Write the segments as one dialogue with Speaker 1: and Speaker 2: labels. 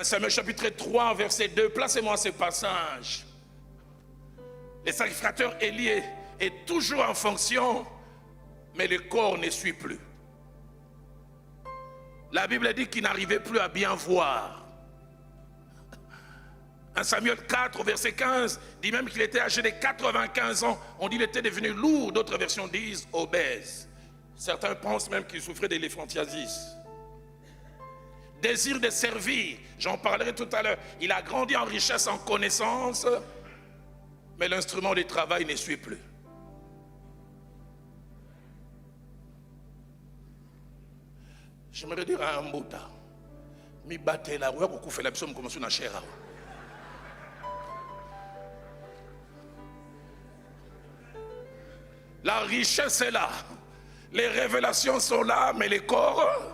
Speaker 1: Samuel chapitre 3, verset 2, placez-moi ce passage. Le sacrificateur Élie est toujours en fonction, mais le corps ne suit plus. La Bible dit qu'il n'arrivait plus à bien voir. 1 Samuel 4, verset 15, dit même qu'il était âgé de 95 ans. On dit qu'il était devenu lourd, d'autres versions disent obèse. Certains pensent même qu'il souffrait d'éléphantiasis. Désir de servir, j'en parlerai tout à l'heure. Il a grandi en richesse, en connaissance, mais l'instrument de travail ne suit plus. J'aimerais dire à un Mbouta, mi batte la rue, qu'on fait la personne comme ça, cher. La richesse est là, les révélations sont là, mais les corps.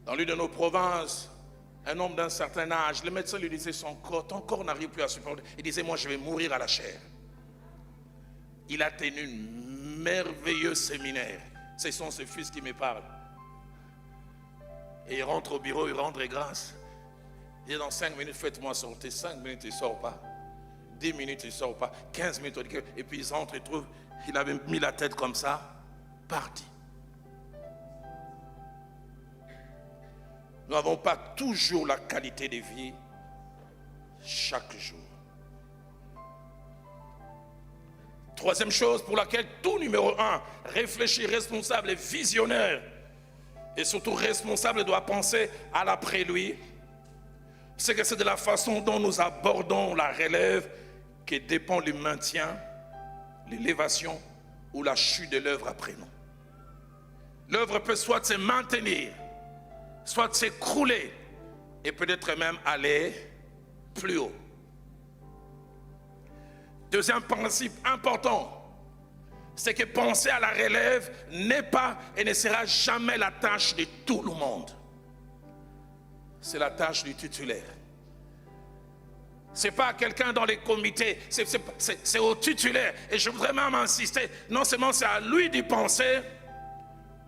Speaker 1: Dans l'une de nos provinces, un homme d'un certain âge, le médecin lui disait ton corps n'arrive plus à supporter. Il disait, moi je vais mourir à la chair. Il a tenu un merveilleux séminaire. Ce sont ses fils qui me parlent. Et il rentre au bureau, il rend grâce. Il dit, dans 5 minutes, faites-moi sortir. 5 minutes, il ne sort pas. 10 minutes, il ne sort pas. 15 minutes, et puis il rentre et trouve, il avait mis la tête comme ça, parti. Nous n'avons pas toujours la qualité de vie chaque jour. Troisième chose pour laquelle tout numéro 1, réfléchi, responsable et visionnaire, et surtout responsable doit penser à l'après-lui, c'est que c'est de la façon dont nous abordons la relève que dépend le maintien, l'élévation ou la chute de l'œuvre après nous. L'œuvre peut soit se maintenir, soit s'écrouler et peut-être même aller plus haut. Deuxième principe important, c'est que penser à la relève n'est pas et ne sera jamais la tâche de tout le monde. C'est la tâche du titulaire. Ce n'est pas quelqu'un dans les comités, c'est au titulaire. Et je voudrais même insister, non seulement c'est à lui d'y penser,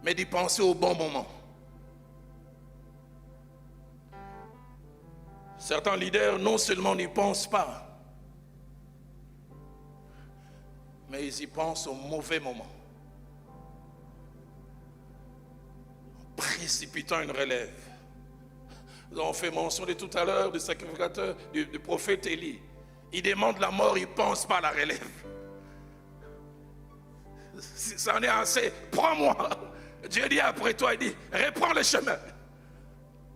Speaker 1: mais d'y penser au bon moment. Certains leaders non seulement n'y pensent pas, mais ils y pensent au mauvais moment. En précipitant une relève. Nous avons fait mention de tout à l'heure du sacrificateur, du prophète Élie. Il demande la mort, il ne pense pas à la relève. Ça en est assez, prends-moi. Dieu dit après toi, il dit, reprends le chemin.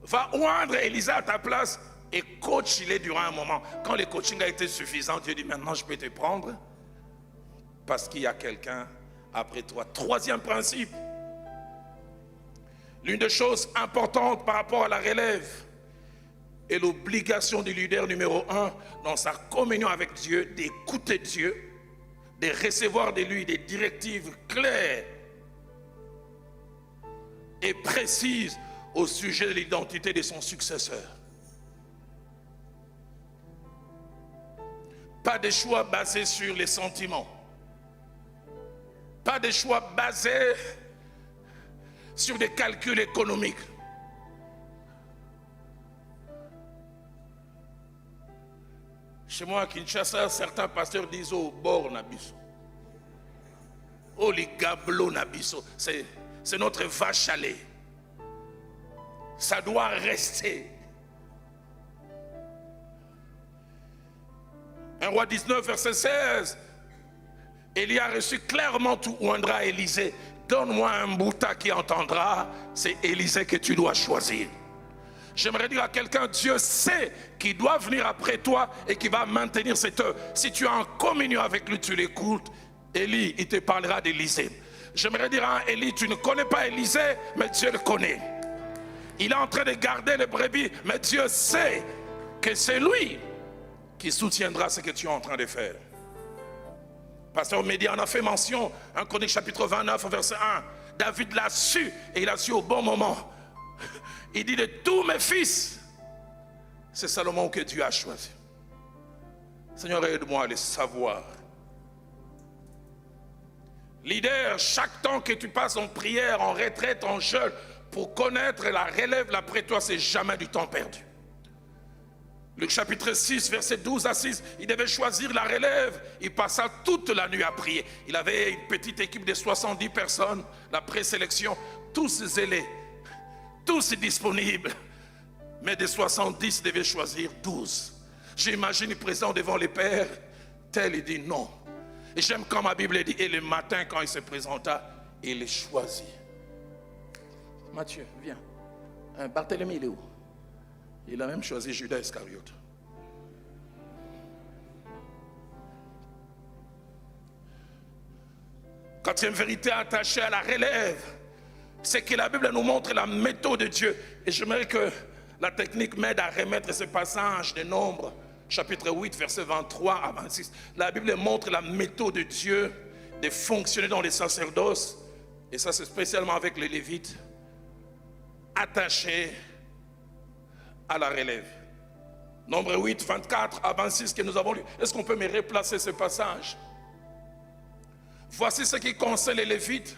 Speaker 1: Va oindre Élisa à ta place et coach-les durant un moment. Quand le coaching a été suffisant, Dieu dit, maintenant je peux te prendre. Parce qu'il y a quelqu'un après toi. Troisième principe. L'une des choses importantes par rapport à la relève est l'obligation du leader numéro 1 dans sa communion avec Dieu, d'écouter Dieu, de recevoir de lui des directives claires et précises au sujet de l'identité de son successeur. Pas de choix basés sur les sentiments. Pas de choix basés sur des calculs économiques. Chez moi à Kinshasa, certains pasteurs disent au bord nabiso. Oh les gablo nabiso, c'est notre vache à lait. Ça doit rester. 1 Roi 19, verset 16. Élie a reçu clairement tout oindra Élisée. Donne-moi un Mbouta qui entendra, c'est Élisée que tu dois choisir. J'aimerais dire à quelqu'un, Dieu sait qui doit venir après toi et qui va maintenir cette œuvre. Si tu es en communion avec lui, tu l'écoutes, Élie, il te parlera d'Élisée. J'aimerais dire à Élie, tu ne connais pas Élisée, mais Dieu le connaît. Il est en train de garder les brebis, mais Dieu sait que c'est lui qui soutiendra ce que tu es en train de faire. Pasteur Média en a fait mention, 1 Chronique chapitre 29, verset 1. David l'a su, et il a su au bon moment. Il dit, de tous mes fils, c'est Salomon que Dieu a choisi. Seigneur, aide-moi à le savoir. Leader, chaque temps que tu passes en prière, en retraite, en jeûne, pour connaître la relève là près de toi, c'est jamais du temps perdu. Luc chapitre 6, verset 12 à 6, il devait choisir la relève. Il passa toute la nuit à prier. Il avait une petite équipe de 70 personnes, la présélection, tous zélés, tous disponibles. Mais des 70, il devait choisir 12. J'imagine le président devant les pères, tel il dit non. Et j'aime quand ma Bible dit, et le matin quand il se présenta, il les choisit. Matthieu, viens. Barthélemy, il est où? Il a même choisi Judas Iscariote. Quatrième vérité attachée à la relève, c'est que la Bible nous montre la méthode de Dieu. Et j'aimerais que la technique m'aide à remettre ce passage de Nombres, chapitre 8, verset 23 à 26. La Bible montre la méthode de Dieu de fonctionner dans les sacerdoces. Et ça, c'est spécialement avec les Lévites, attachés à la relève. Nombre 8, 24 à 26 que nous avons lu. Est-ce qu'on peut me replacer ce passage? Voici ce qui concerne les Lévites.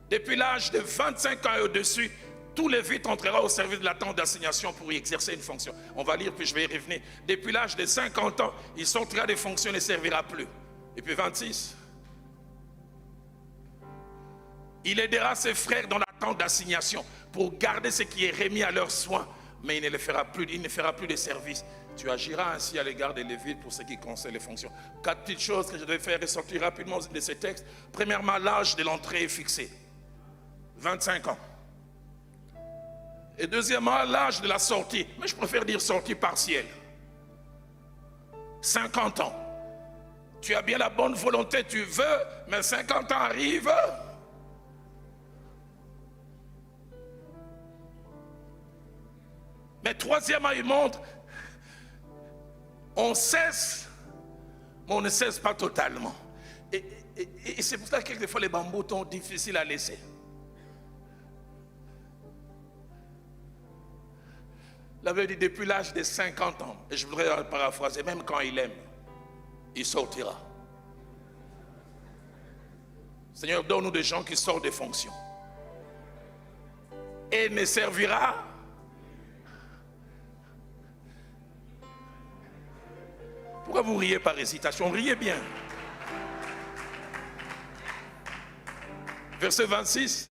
Speaker 1: Depuis l'âge de 25 ans et au-dessus, tout Lévite entrera au service de la tente d'assignation pour y exercer une fonction. On va lire puis je vais y revenir. Depuis l'âge de 50 ans, il sortira des fonctions et ne servira plus. Et puis 26. Il aidera ses frères dans la tente d'assignation pour garder ce qui est remis à leurs soins. Mais il ne fera plus de service. Tu agiras ainsi à l'égard des Lévites pour ce qui concerne les fonctions. 4 petites choses que je devais faire ressortir rapidement de ces textes. Premièrement, l'âge de l'entrée est fixé. 25 ans. Et deuxièmement, l'âge de la sortie. Mais je préfère dire sortie partielle. 50 ans. Tu as bien la bonne volonté, tu veux, mais 50 ans arrivent. Mais troisièmement, il montre, on cesse, mais on ne cesse pas totalement. Et c'est pour ça que quelquefois les bambous sont difficiles à laisser. La Bible dit depuis l'âge de 50 ans, et je voudrais paraphraser, même quand il aime, il sortira. Seigneur, donne-nous des gens qui sortent des fonctions. Et ne servira. Pourquoi vous riez par hésitation? Riez bien. Verset 26.